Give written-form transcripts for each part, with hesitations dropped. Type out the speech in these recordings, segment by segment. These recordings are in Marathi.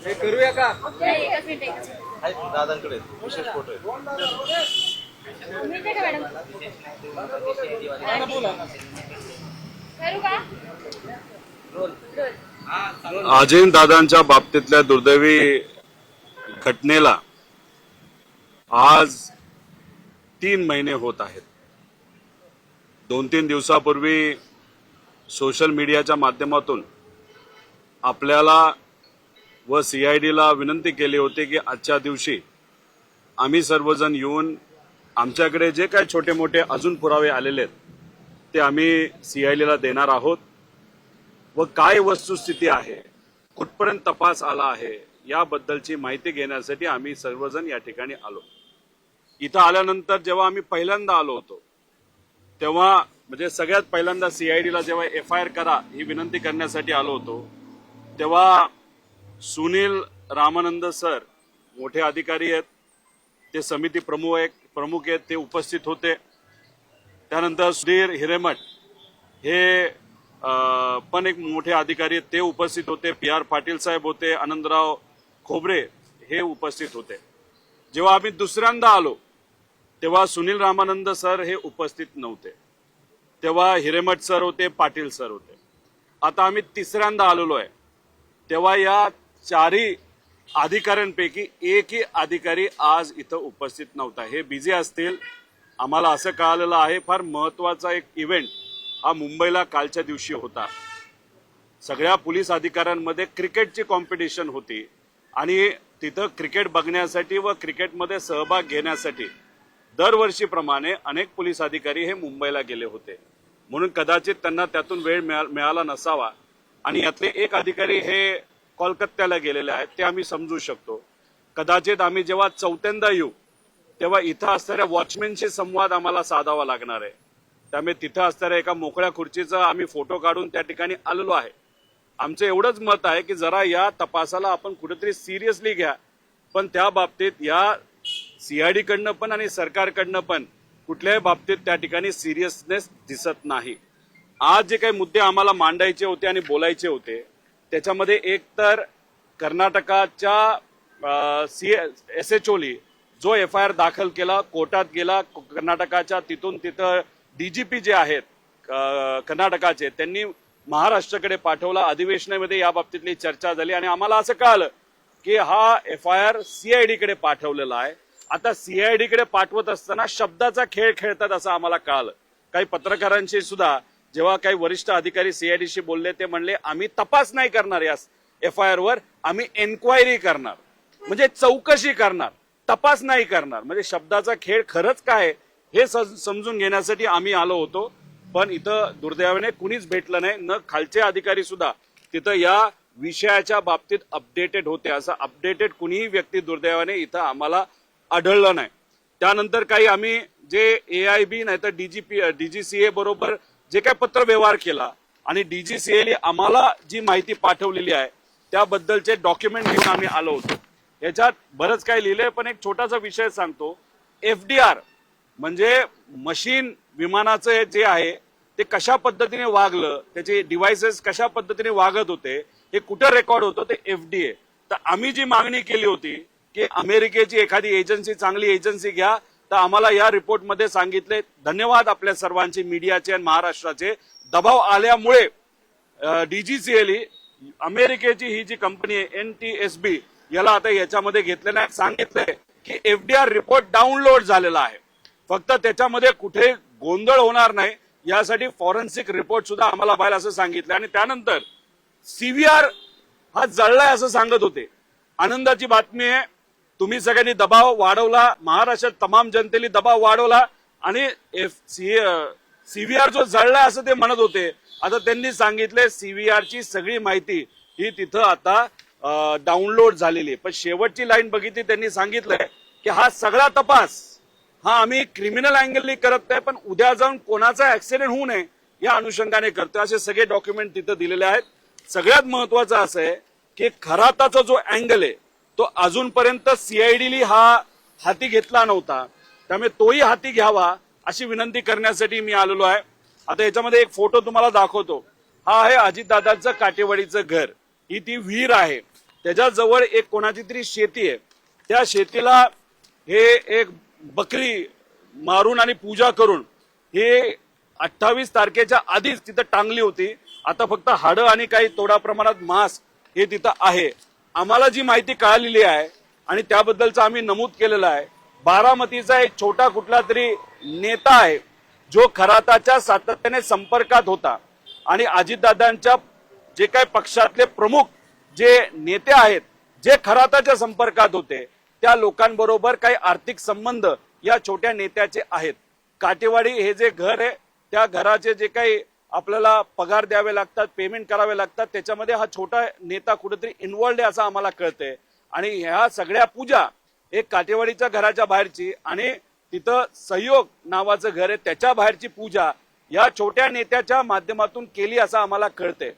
हे करूया का? एकच मिनिट. आहेत दादांकडे विशेष फोटो आहे. मिळते का मॅडम? करू का? अजय दादांच्या बाबतीतल्या दुर्दैवी घटनेला आज 3 महिने होत आहेत. 2-3 दिवसापूर्वी सोशल मीडियाच्या माध्यमातून आपल्याला व CIDला विनंती केली होती की आजच्या दिवशी आम्ही सर्वजण येऊन आमच्याकडे जे काही छोटे मोठे अजून पुरावे आलेले आहेत ते आम्ही CIDला देणार आहोत व काय वस्तुस्थिती आहे, कुठपर्यंत तपास आला आहे याबद्दलची माहिती घेण्यासाठी आम्ही सर्वजण या ठिकाणी आलो. इथं आल्यानंतर जेव्हा आम्ही पहिल्यांदा आलो होतो तेव्हा म्हणजे सगळ्यात पहिल्यांदा CIDला जेव्हा FIR करा ही विनंती करण्यासाठी आलो होतो तेव्हा सुनील रामानंद सर मोठे अधिकारी आहेत, ते समिती प्रमुख आहेत, ते उपस्थित होते. त्यानंतर सुधीर हिरेमठ हे पण एक मोठे अधिकारी आहेत, ते उपस्थित होते. PR पाटील साहेब होते, आनंदराव खोबरे हे उपस्थित होते. जेव्हा आम्ही दुसऱ्यांदा आलो तेव्हा सुनील रामानंद सर हे उपस्थित नव्हते, तेव्हा हिरेमठ सर होते, पाटील सर होते. आता आम्ही तिसऱ्यांदा आलेलो आहे तेव्हा या 4 अधिकाऱ्यांपैकी एकही अधिकारी आज इथं उपस्थित नव्हता. हे बिझी असतील, आम्हाला असं कळालेलं आहे. फार महत्वाचा एक इव्हेंट हा मुंबईला कालच्या दिवशी होता. सगळ्या पोलीस अधिकाऱ्यांमध्ये क्रिकेटची कॉम्पिटिशन होती आणि तिथं क्रिकेट बघण्यासाठी व क्रिकेटमध्ये सहभाग घेण्यासाठी दरवर्षीप्रमाणे अनेक पोलीस अधिकारी हे मुंबईला गेले होते, म्हणून कदाचित त्यांना त्यातून वेळ मिळाला नसावा. आणि यातले एक अधिकारी हे कोलकात्याला गेलेले आहेत, ते आम्ही समजू शकतो. कदाचित आम्ही जेव्हा 4थ्यांदा येऊ तेव्हा इथं असणाऱ्या वॉचमॅनशी संवाद आम्हाला साधावा लागणार आहे. त्यामुळे तिथं असणाऱ्या एका मोकळ्या खुर्चीचा आम्ही फोटो काढून त्या ठिकाणी आलेलो आहे. आमचं एवढंच मत आहे की जरा या तपासाला आपण कुठेतरी सिरियसली घ्या, पण त्या बाबतीत या CID कडनं पण आणि सरकारकडनं पण कुठल्याही बाबतीत त्या ठिकाणी सिरियसनेस दिसत नाही. आज जे काही मुद्दे आम्हाला मांडायचे होते आणि बोलायचे होते त्याच्यामध्ये एक तर कर्नाटकाच्या SHOनी जो FIR दाखल केला, कोर्टात गेला कर्नाटकाच्या, तिथून तिथं DGP जे आहेत कर्नाटकाचे त्यांनी महाराष्ट्राकडे पाठवला. अधिवेशनामध्ये या बाबतीतली चर्चा झाली आणि आम्हाला असं कळालं की हा FIR CID कडे पाठवलेला आहे. आता CID कडे पाठवत असताना शब्दाचा खेळ खेळतात असं आम्हाला कळालं. काही पत्रकारांशी सुद्धा जेव्हा काही वरिष्ठ अधिकारी CIDशी बोलले ते म्हणले आम्ही तपास नाही करणार या FIR वर, आम्ही एन्क्वायरी करणार, म्हणजे चौकशी करणार, तपास नाही करणार. म्हणजे शब्दाचा खेळ खरंच काय हे समजून घेण्यासाठी आम्ही आलो होतो. पण इथं दुर्दैवाने कुणीच भेटलं नाही, न खालचे अधिकारी सुद्धा तिथं या विषयाच्या बाबतीत अपडेटेड होते. असं अपडेटेड कुणीही व्यक्ती दुर्दैवाने इथं आम्हाला आढळलं नाही. त्यानंतर काही आम्ही जे AIB नाही तर DGCA बरोबर जे काही पत्र व्यवहार केला आणि DGCAने आम्हाला जी माहिती पाठवलेली आहे त्याबद्दलचे डॉक्युमेंट घेऊन आम्ही आलो होतो. याच्यात बरंच काही लिहिलंय, पण एक छोटासा विषय सांगतो. FDR म्हणजे मशीन विमानाचं जे आहे ते कशा पद्धतीने वागलं, त्याचे डिव्हाइसेस कशा पद्धतीने वागत होते, हे कुठं रेकॉर्ड होतं ते FDA. तर आम्ही जी मागणी केली होती की अमेरिकेची एखादी एजन्सी, चांगली एजन्सी घ्या, तर आम्हाला या रिपोर्टमध्ये सांगितले. धन्यवाद आपल्या सर्वांचे, मीडियाचे आणि महाराष्ट्राचे. दबाव आल्यामुळे DGCA अमेरिकेची ही जी कंपनी आहे NTSB याला आता याच्यामध्ये घेतले नाही. सांगितलंय की FDR रिपोर्ट डाउनलोड झालेला आहे, फक्त त्याच्यामध्ये कुठे गोंधळ होणार नाही यासाठी फॉरेन्सिक रिपोर्ट सुद्धा आम्हाला पाहिजे असं सांगितलं. आणि त्यानंतर CVR हा जळलाय असं सांगत होते. आनंदाची बातमी आहे, तुम्ही सगळ्यांनी दबाव वाढवला, महाराष्ट्रात तमाम जनतेने दबाव वाढवला आणि CVR जो जळलाय असं ते म्हणत होते. आता त्यांनी सांगितले CVR ची सगळी माहिती ही तिथं आता डाउनलोड झालेली आहे. पण शेवटची लाईन बघितली, त्यांनी सांगितलंय की हा सगळा तपास हा आम्ही क्रिमिनल अँगलनी करत नाही, पण उद्या जाऊन कोणाचा ऍक्सिडेंट होऊ नये या अनुषंगाने करतोय. असे सगळे डॉक्युमेंट तिथं दिलेले आहेत. सगळ्यात महत्वाचं असं आहे की खराताचा जो अँगल आहे तो अजूनपर्यंत CIDने हा हाती घेतला नव्हता, त्यामुळे तोही हाती घ्यावा अशी विनंती करण्यासाठी मी आलेलो आहे. आता याच्यामध्ये एक फोटो तुम्हाला दाखवतो. हा आहे अजितदादांचं काटेवाडीचं घर, ही ती विहीर आहे. त्याच्याजवळ एक कोणाची तरी शेती आहे, त्या शेतीला हे एक बकरी मारून आणि पूजा करून हे 28 तारखेच्या आधीच तिथं टांगली होती. आता फक्त हाडं आणि काही थोड्या प्रमाणात मांस हे तिथं आहे. आम्हाला जी माहिती कळालेली आहे आणि त्याबद्दलचं आम्ही नमूद केलेलं आहे, बारामतीचा एक छोटा कुठला तरी नेता आहे जो खराताच्या सातत्याने संपर्कात होता आणि अजितदादांच्या जे काही पक्षातले प्रमुख जे नेते आहेत जे खराताच्या संपर्कात होते त्या लोकांबरोबर काही आर्थिक संबंध या छोट्या नेत्याचे आहेत. काटेवाडी हे जे घर आहे त्या घराचे जे काही आपल्याला पगार द्यावे लागतात, पेमेंट करावे लागतात, त्याच्यामध्ये हा छोटा नेता कुठेतरी इन्व्हॉल्ड आहे असं आम्हाला कळतंय. आणि ह्या सगळ्या पूजा एक काटेवाडीच्या घराच्या बाहेरची आणि तिथं सहयोग नावाचं घर आहे त्याच्या बाहेरची पूजा या छोट्या नेत्याच्या माध्यमातून केली असं आम्हाला कळतंय.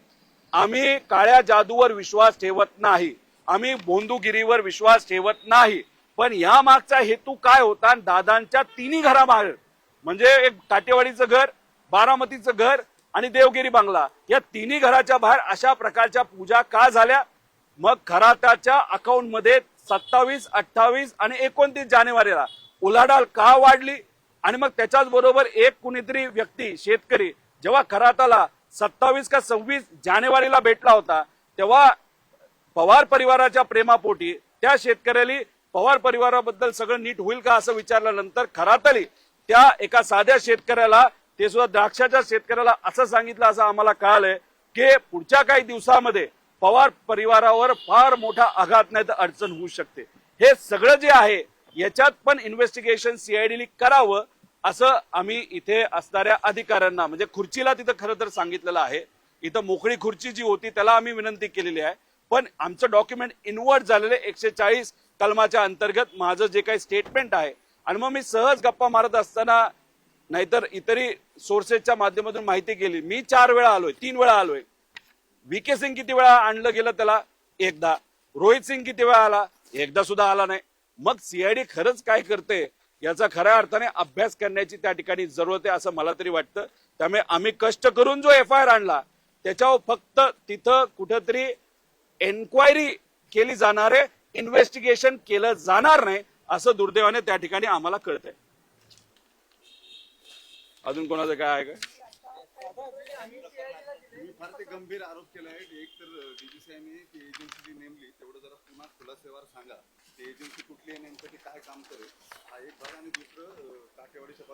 आम्ही काळ्या जादूवर विश्वास ठेवत नाही, आम्ही बोंदूगिरीवर विश्वास ठेवत नाही. पण या मागचा हेतू काय होता? दादांच्या तिन्ही घराबाहेर म्हणजे एक काटेवाडीचं घर, बारामतीचं घर आणि देवगिरी बंगला या तिन्ही घराच्या बाहेर अशा प्रकारच्या पूजा का झाल्या? मग खराताच्या अकाउंटमध्ये 27, 28 आणि 29 जानेवारीला उलाढाल का वाढली? आणि मग त्याच्याच बरोबर एक कुणीतरी व्यक्ती शेतकरी जेव्हा खराताला 27 का 26 जानेवारीला भेटला होता तेव्हा पवार परिवाराच्या प्रेमापोटी त्या शेतकऱ्याला पवार परिवाराबद्दल सगळं नीट होईल का असं विचारल्यानंतर खरातली त्या एका साध्या शेतकऱ्याला, ते सुद्धा द्राक्षाच्या शेतकऱ्याला असं सांगितलं असं आम्हाला कळालंय की पुढच्या काही दिवसामध्ये पवार परिवारावर फार मोठा आघात नाही तर अडचण होऊ शकते. हे सगळं जे आहे याच्यात पण इन्व्हेस्टिगेशन सीआयडीने करावं असं आम्ही इथे असणाऱ्या अधिकाऱ्यांना म्हणजे खुर्चीला तिथं खरं तर सांगितलेलं आहे. इथं मोकळी खुर्ची जी होती त्याला आम्ही विनंती केलेली आहे. पण आमचं डॉक्युमेंट इन्व्हर्ट झालेले 140 कलमाच्या अंतर्गत माझं जे काही स्टेटमेंट आहे आणि मग मी सहज गप्पा मारत असताना नाहीतर इतरही सोर्सेसच्या माध्यमातून माहिती केली. मी 4 वेळा आलोय, 3 वेळा आलोय. VK सिंग किती वेळा आणलं गेलं त्याला? एकदा. रोहित सिंग किती वेळा आला? एकदा सुद्धा आला नाही. मग सीआयडी खरंच काय करते याचा खऱ्या अर्थाने अभ्यास करण्याची त्या ठिकाणी जरूरत आहे असं मला तरी वाटतं. त्यामुळे आम्ही कष्ट करून जो FIR आणला त्याच्यावर फक्त तिथं कुठेतरी एन्क्वायरी केली जाणार आहे, इन्व्हेस्टिगेशन केलं जाणार नाही असं दुर्दैवाने त्या ठिकाणी आम्हाला कळतंय. अजून कोणाचं काय आहे का? तुम्ही फार ते गंभीर आरोप केला आहे. एक तर DGCIने ती एजन्सी जी नेमली तेवढं जरा पुन्हा खुलासेवार सांगा. ती एजन्सी कुठली आहे, नेमकं ती काय काम करेल हा एक भाग. आणि दुसरं काटेवाडीचा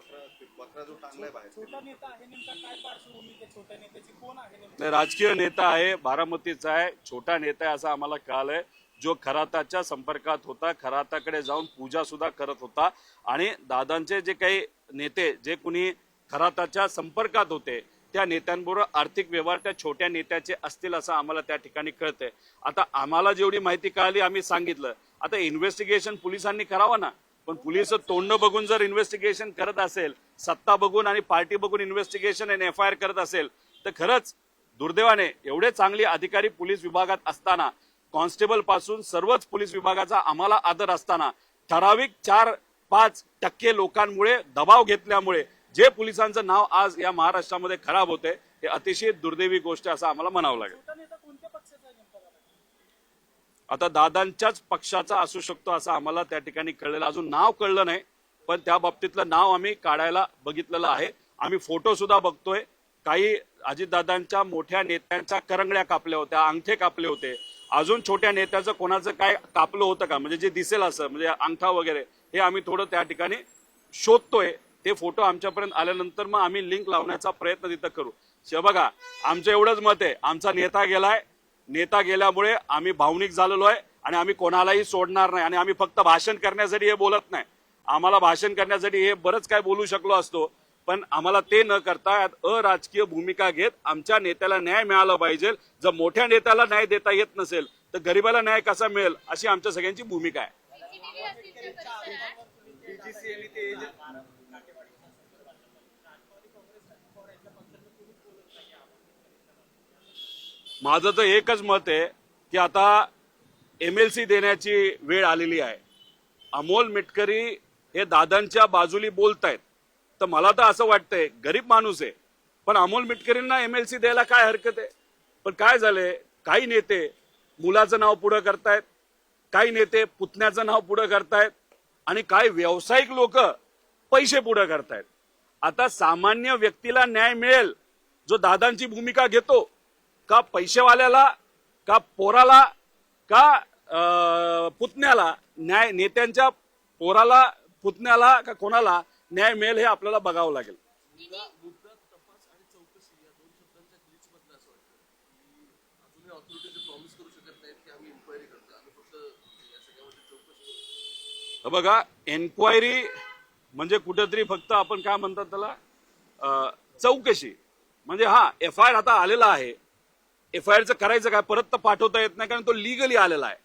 बकरा जो टांगलाय बाहेर, छोटा नेता आहे नेमका काय पार्श्वभूमी त्या छोट्या नेत्याची कोण आहे नेमका? नाही, राजकीय नेता आहे, बारामतीचा आहे, छोटा नेता आहे असं आम्हाला कळालंय. जो खराताच्या संपर्कात होता, खराताकडे जाऊन पूजा सुद्धा करत होता आणि दादांचे जे काही नेते जे कुणी खराताच्या संपर्कात होते त्या नेत्यांबरोबर आर्थिक व्यवहार त्या छोट्या नेत्याचे असतील असं आम्हाला त्या ठिकाणी कळतंय. आता आम्हाला जेवढी माहिती कळाली आम्ही सांगितलं. आता इन्व्हेस्टिगेशन पोलिसांनी करावं ना, पण पोलिस तोंड बघून जर इन्व्हेस्टिगेशन करत असेल, सत्ता बघून आणि पार्टी बघून इन्व्हेस्टिगेशन आणि FIR करत असेल तर खरंच दुर्दैवाने एवढे चांगले अधिकारी पोलीस विभागात असताना, कॉन्स्टेबल पासून सर्वच पोलीस विभागाचा आम्हाला आदर असताना ठराविक 4-5% लोकांमुळे दबाव घेतल्यामुळे जे पोलिसांचं नाव आज या महाराष्ट्रामध्ये खराब होते हे अतिशय दुर्दैवी गोष्ट असं आम्हाला म्हणावं लागेल. छोटा नेता कोणत्या पक्षाचा आहे नेमका? आता दादांच्याच पक्षाचा असू शकतो असं आम्हाला त्या ठिकाणी कळलेलं, अजून नाव कळलं नाही पण त्या बाबतीतलं नाव आम्ही काढायला बघितलेलं आहे. आम्ही फोटो सुद्धा बघतोय. काही अजितदादांच्या मोठ्या नेत्यांच्या करंगड्या कापल्या होत्या, अंगठे कापले होते. अजून छोट्या नेत्याचं कोणाचं काय कापलं होतं का म्हणजे जे दिसेल असं म्हणजे अंगठा वगैरे हे आम्ही थोडं त्या ठिकाणी शोधतोय. ते फोटो आमच्यापर्यंत आल्यानंतर मग आम्ही लिंक लावण्याचा प्रयत्न तिथं करू. बघा, आमचं एवढंच मत आहे, आमचा नेता गेलाय, नेता गेल्यामुळे आम्ही भावनिक झालेलो आहे आणि आम्ही कोणालाही सोडणार नाही. आणि आम्ही फक्त भाषण करण्यासाठी हे बोलत नाही. आम्हाला भाषण करण्यासाठी हे बरंच काय बोलू शकलो असतो पण आम्हाला ते न करता अराजकीय भूमिका घेत आमच्या नेत्याला न्याय मिळाला पाहिजे. जर मोठ्या नेत्याला न्याय देता येत नसेल तर गरीबाला न्याय कसा मिळेल अशी आमच्या सगळ्यांची भूमिका आहे. माझं तर एकच मत आहे की आता MLC देण्याची वेळ आलेली आहे. अमोल मिटकरी हे दादांच्या बाजूली बोलतायत तर मला तर असं वाटतंय गरीब माणूस आहे पण अमोल मिटकरींना MLC द्यायला काय हरकत आहे. पण काय झालंय, काही नेते मुलाचं नाव पुढं करतायत, काही नेते पुतण्याचं नाव पुढं करतायत आणि काही व्यावसायिक लोक पैसे पुढं करतायत. आता सामान्य व्यक्तीला न्याय मिळेल जो दादांची भूमिका घेतो का पैसेवाल्याला का पोराला का पुतण्याला न्याय, नेत्यांच्या पोराला पुतण्याला का कोणाला न्याय मिळेल हे आपल्याला बघावं लागेल. मुद्दा तपास आणि चौकशी या दोन शब्दांच्या ग्लिच मधलं असं वाटतं की अजूनही ऑथॉरिटीज प्रॉमिस करू शकत नाहीत की आम्ही इन्क्वायरी करतो, आम्ही फक्त या सगळ्यामध्ये चौकशी करू. बघा, एन्क्वायरी म्हणजे कुठेतरी फक्त आपण काय म्हणतात त्याला चौकशी म्हणजे हा FIR आता आलेला आहे, FIRचं करायचं काय, परत तर पाठवता येत नाही कारण तो लिगली आलेला आहे.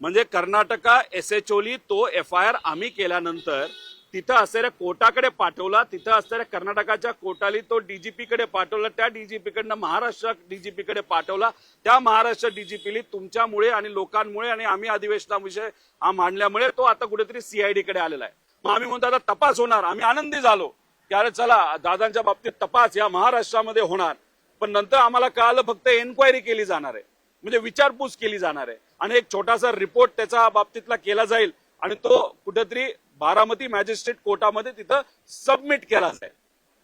म्हणजे कर्नाटका SHOली तो FIR आम्ही केल्यानंतर तिथं असणाऱ्या कोर्टाकडे पाठवला, तिथं असणाऱ्या कर्नाटकाच्या कोर्टाली तो DGP कडे पाठवला, त्या DGP कडनं महाराष्ट्र DGP कडे पाठवला, त्या महाराष्ट्र DGPली तुमच्यामुळे आणि लोकांमुळे आणि आम्ही अधिवेशनाविषयी हा मांडल्यामुळे तो आता कुठेतरी CID कडे आलेला आहे. मग आम्ही म्हणतो आता तपास होणार, आम्ही आनंदी झालो की अरे चला दादांच्या बाबतीत तपास या महाराष्ट्रामध्ये होणार. पण नंतर आम्हाला कळालं फक्त एन्क्वायरी केली जाणार आहे, म्हणजे विचारपूस केली जाणार आहे आणि एक छोटासा रिपोर्ट त्याच्या बाबतीतला केला जाईल आणि तो कुठेतरी बारामती मॅजिस्ट्रेट कोर्टामध्ये तिथं सबमिट केला जाईल.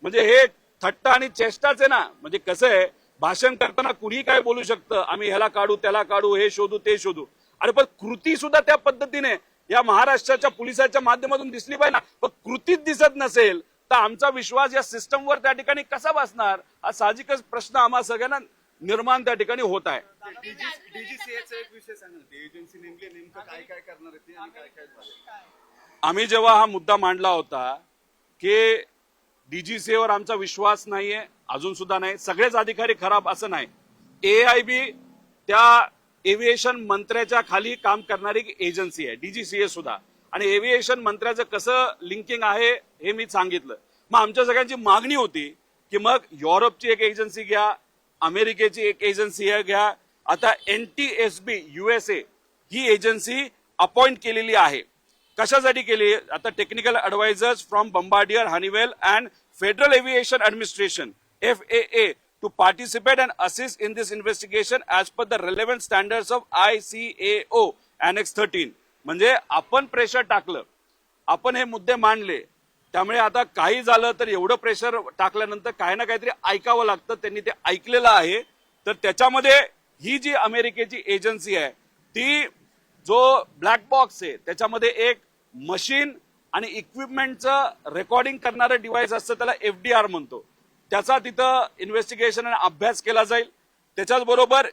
म्हणजे हे थट्टा आणि चेष्टाच आहे ना. म्हणजे कसं आहे, भाषण करताना कुणी काय बोलू शकतं, आम्ही ह्याला काढू त्याला काढू, हे शोधू ते शोधू, अरे पण कृती सुद्धा त्या पद्धतीने या महाराष्ट्राच्या पोलिसाच्या माध्यमातून दिसली पाहिजे ना. पण कृतीच दिसत नसेल तर आमचा विश्वास या सिस्टमवर त्या ठिकाणी कसा बसणार, हा साहजिकच प्रश्न आम्हा सगळ्यांना निर्माण त्या ठिकाणी होत आहे. DGCAचा एक विषय सांगा, ती एजन्सी नेमकं काय काय करणार आहे ती आणि काय काय झालं. आम्ही जेव्हा हा मुद्दा मांडला होता की DGCAवर आमचा विश्वास नाहीये, अजून सुद्धा नाही, सगळेच अधिकारी खराब असं नाही. AIB त्या एव्हिएशन मंत्र्याच्या खाली काम करणारी एजन्सी आहे, DGCA सुद्धा, आणि एव्हिएशन मंत्र्याचं कसं लिंकिंग आहे हे मी सांगितलं. मग आमच्या सगळ्यांची मागणी होती की मग युरोपची एक एजन्सी घ्या, अमेरिकेची एक एजन्सी घ्या. आता NTSB USA ही एजन्सी अपॉइंट केलेली आहे. कशासाठी केली? आता technical advisors from Bombardier, Honeywell and Federal Aviation Administration FAA to participate and assist in this investigation as per the relevant standards of ICAO Annex 13. म्हणजे आपण प्रेशर टाकलं, आपण हे मुद्दे मांडले, त्यामुळे आता काही झालं तर एवढं प्रेशर टाकल्यानंतर काही ना काहीतरी ऐकावं लागतं. त्यांनी ते ऐकलेलं आहे. तर त्याच्यामध्ये ही जी अमेरिकेची एजन्सी आहे ती जो ब्लॅक बॉक्स आहे त्याच्यामध्ये एक मशीन आणि इक्विपमेंटचं रेकॉर्डिंग करणारं डिव्हाइस असतं, त्याला FDR म्हणतो. त्याचा तिथं इन्व्हेस्टिगेशन आणि अभ्यास केला जाईल. त्याच्याच बरोबर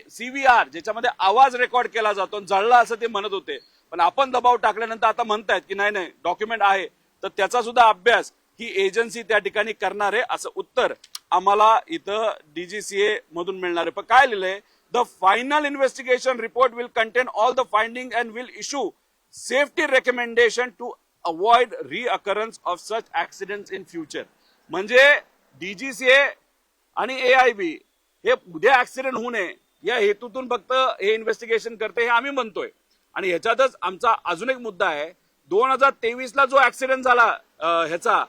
CVR ज्याच्यामध्ये आवाज रेकॉर्ड केला जातो, जळला असं ते म्हणत होते, पण आपण दबाव टाकल्यानंतर आता म्हणतायत की नाही नाही डॉक्युमेंट आहे, तर त्याचा सुद्धा अभ्यास ही एजन्सी त्या ठिकाणी करणार आहे असं उत्तर आम्हाला इथं DGCA मधून मिळणार आहे. पण काय लिहिलंय, the final investigation report will contain all the finding and will issue safety recommendation to avoid recurrence of such accidents in future. म्हणजे DGCA आणि AIB हे उद्या ऍक्सिडेंट होऊ नये या हेतूतून फक्त हे इन्व्हेस्टिगेशन करते हे आम्ही म्हणतोय. आणि ह्याच्यातच आमचा अजून एक मुद्दा आहे, 2023ला जो ऍक्सिडेंट झाला ह्याचा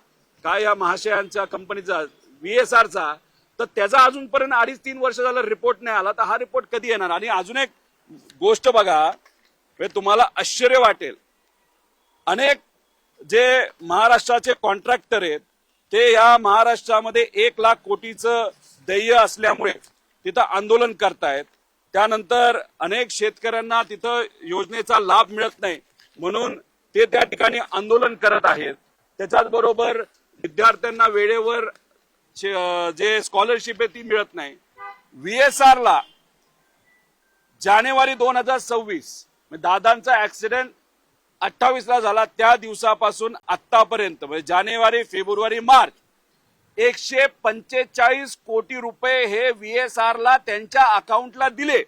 काय या महाशयांच्या कंपनीचा VSRचा, तर त्याचा अजूनपर्यंत 2.5-3 वर्ष झालं रिपोर्ट नाही आला. तर हा रिपोर्ट कधी येणार? आणि अजून एक गोष्ट बघा, तुम्हाला आश्चर्य वाटेल, अनेक जे महाराष्ट्राचे कॉन्ट्रॅक्टर आहेत ते या महाराष्ट्रामध्ये 1 लाख कोटीचं देय असल्यामुळे तिथं आंदोलन करतायत. त्यानंतर अनेक शेतकऱ्यांना तिथं योजनेचा लाभ मिळत नाही म्हणून ते त्या ठिकाणी आंदोलन करत आहेत. त्याच्याच बरोबर विद्यार्थ्यांना वेळेवर जे स्कॉलरशिप आहे ती मिळत नाही. VSRला जानेवारी 2026 दादांचा ऍक्सिडेंट 28ला झाला, त्या दिवसापासून आतापर्यंत म्हणजे जानेवारी, फेब्रुवारी, मार्च 145 कोटी रुपये हे VSRला त्यांच्या अकाउंटला दिले.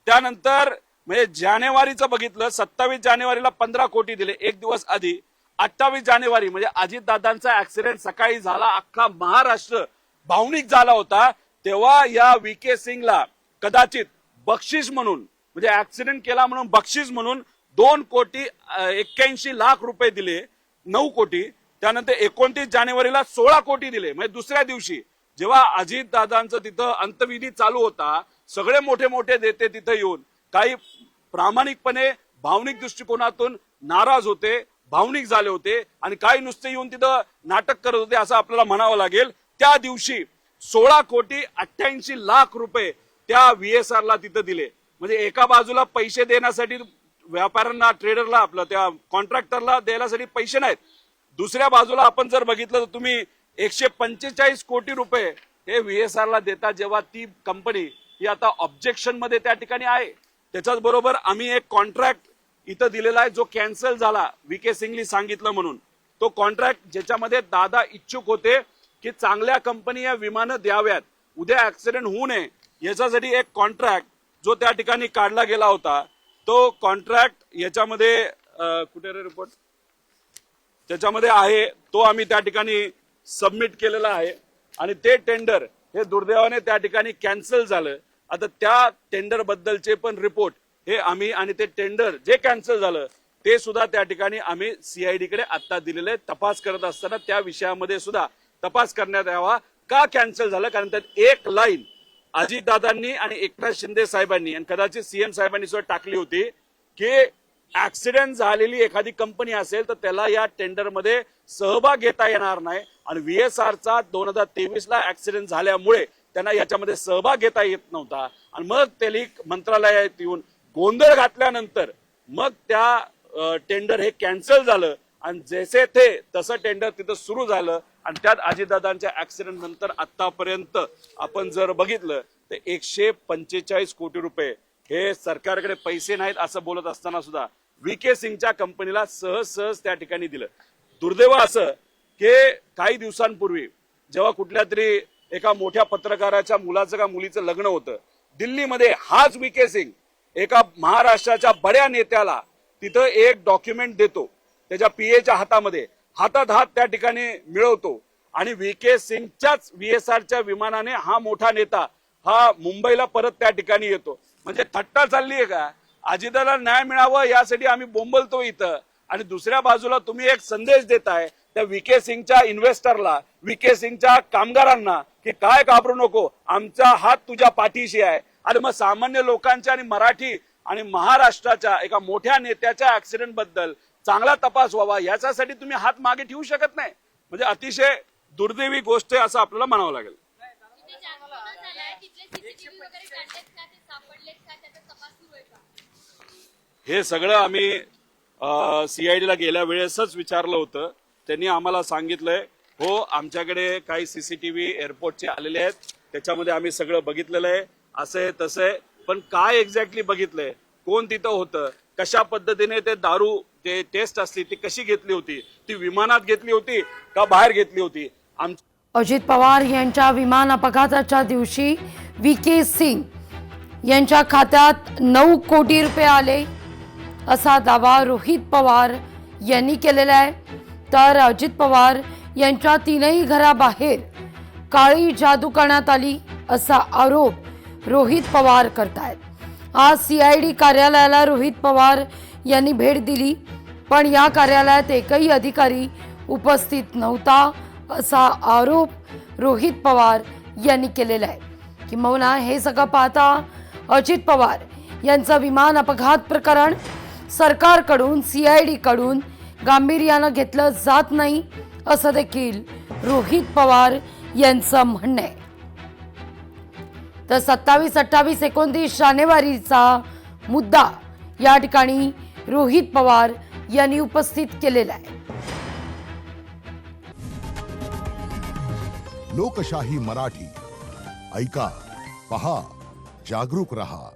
त्यानंतर म्हणजे जानेवारीचं बघितलं, 27 जानेवारीला 15 कोटी दिले एक दिवस आधी. 28 जानेवारी म्हणजे अजितदादांचा ऍक्सिडेंट सकाळी झाला, अख्खा महाराष्ट्र भावनिक झाला होता, तेव्हा या VK सिंगला कदाचित बक्षीस म्हणून म्हणजे ऍक्सिडेंट केला म्हणून बक्षीस म्हणून 2,81,00,000 रुपये दिले, 9 कोटी. त्यानंतर 29 जानेवारीला 16 कोटी दिले. म्हणजे दुसऱ्या दिवशी जेव्हा अजितदादांचं तिथं अंत्यविधी चालू होता सगळे मोठे मोठे नेते तिथं येऊन काही प्रामाणिकपणे भावनिक दृष्टिकोनातून नाराज होते, भावनिक झाले होते आणि काही नुसते येऊन तिथं नाटक करत होते असं आपल्याला म्हणावं लागेल. त्या दिवशी 16,88,00,000 रुपये त्या VSR ला तिथं दिले. म्हणजे एका बाजूला पैसे देण्यासाठी व्यापाऱ्यांना, ट्रेडरला, आपलं त्या कॉन्ट्रॅक्टरला द्यायसाठी पैसे नाहीत, दुसऱ्या बाजूला आपण जर बघितलं तर तुम्ही 145 कोटी रुपये हे VSR ला देता, जेव्हा ती कंपनी ही आता ऑब्जेक्शन मध्ये त्या ठिकाणी आहे. त्याच्याच बरोबर आम्ही एक कॉन्ट्रॅक्ट इथं दिलेला आहे जो कॅन्सल झाला, VK सिंगनी सांगितलं म्हणून. तो कॉन्ट्रॅक्ट ज्याच्यामध्ये दादा इच्छुक होते की चांगल्या कंपनी या विमानं द्याव्यात, उद्या ऍक्सिडेंट होऊ नये याच्यासाठी एक कॉन्ट्रॅक्ट जो त्या ठिकाणी काढला गेला होता. तो कॉन्ट्रॅक्ट याच्यामध्ये कुठे रे रिपोर्ट त्याच्यामध्ये आहे, तो आम्ही त्या ठिकाणी सबमिट केलेला आहे आणि ते टेंडर हे दुर्दैवाने त्या ठिकाणी कॅन्सल झालं. आता त्या टेंडर बद्दलचे पण रिपोर्ट हे आम्ही आणि ते टेंडर जे कॅन्सल झालं ते सुद्धा त्या ठिकाणी आम्ही CID कडे आता दिलेले. तपास करत असताना त्या विषयामध्ये सुद्धा तपास करण्यात यावा का कॅन्सल झालं, कारण त्यात एक लाईन अजितदादांनी आणि एकनाथ शिंदे साहेबांनी आणि कदाचित CM साहेबांनी सुद्धा टाकली होती की ऍक्सिडेंट झालेली एखादी कंपनी असेल तर त्याला या टेंडर मध्ये सहभाग घेता येणार नाही आणि VSR चा 2023 ला ऍक्सिडेंट झाल्यामुळे त्यांना याच्यामध्ये सहभाग घेता येत नव्हता. आणि मग त्यांनी मंत्रालयात येऊन गोंधळ घातल्यानंतर मग त्या टेंडर हे कॅन्सल झालं आणि जैसे ते तसं टेंडर तिथं सुरू झालं. आणि त्यात अजितदादांच्या ऍक्सिडेंट नंतर आतापर्यंत आपण जर बघितलं तर 145 कोटी रुपये हे सरकारकडे पैसे नाहीत असं बोलत असताना सुद्धा VK सिंगच्या कंपनीला सहज त्या ठिकाणी दिलं. दुर्दैव असं की काही दिवसांपूर्वी जेव्हा कुठल्या तरी एका मोठ्या पत्रकाराच्या मुलाचं का मुलीचं लग्न होतं दिल्लीमध्ये, हाच VK सिंग एका महाराष्ट्राच्या बड्या नेत्याला तिथं एक डॉक्युमेंट देतो, त्याच्या PAच्या हातामध्ये हातात हात त्या ठिकाणी मिळवतो आणि VK सिंगच्याच VSRच्या विमानाने हा मोठा नेता हा मुंबईला परत त्या ठिकाणी येतो. म्हणजे थट्टा चालली आहे का? अजितदादाला न्याय मिळावं यासाठी आम्ही बोंबलतो इथं आणि दुसऱ्या बाजूला तुम्ही एक संदेश देताय त्या VK सिंगच्या इन्व्हेस्टरला, VK सिंगच्या कामगारांना की काय घाबरू नको, आमचा हात तुझ्या पाठीशी आहे. आणि मग सामान्य लोकांच्या आणि मराठी आणि महाराष्ट्राच्या एका मोठ्या नेत्याच्या ऍक्सिडेंट बद्दल चांगला तपास व्हावा याच्यासाठी तुम्ही हात मागे ठेवू शकत नाही. म्हणजे अतिशय दुर्दैवी गोष्ट आहे असं आपल्याला म्हणावं लागेल. हे सगळं आम्ही CID ला गेल्या वेळेसच विचारलं होतं. त्यांनी आम्हाला सांगितलंय हो आमच्याकडे काही CCTV एअरपोर्टचे आलेले आहेत, त्याच्यामध्ये आम्ही सगळं बघितलेलं आहे, असं आहे तसं आहे. पण काय एक्झॅक्टली बघितलंय, कोण तिथं होतं, कशा पद्धतीने ते दारू ते टेस्ट असते ती कशी घेतली होती, ती विमानात घेतली होती का बाहेर घेतली होती. अजित पवार यांच्या विमान अपघाताच्या दिवशी VK सिंग यांच्या खात्यात 9 कोटी रुपये आले असा दावा रोहित पवार यांनी केलेला आहे. तर अजित पवार यांच्या 3ही घराबाहेर काळी जादू करण्यात आली असा आरोप रोहित पवार करतायत. आज CID कार्यालयाला रोहित पवार यांनी भेट दिली पण या कार्यालयात एकही अधिकारी उपस्थित नव्हता असा आरोप रोहित पवार यांनी केलेला आहे. किंबहुना हे सगळं पाहता अजित पवार यांचं विमान अपघात प्रकरण सरकारकडून CID कडून गांभीर्यानं घेतलं जात नाही असं देखील रोहित पवार यांचं म्हणणं आहे. तर 27, 28, 29 जानेवारीचा मुद्दा या ठिकाणी रोहित पवार यांनी उपस्थित केलेला आहे. लोकशाही मराठी ऐका, पहा, जागरूक रहा.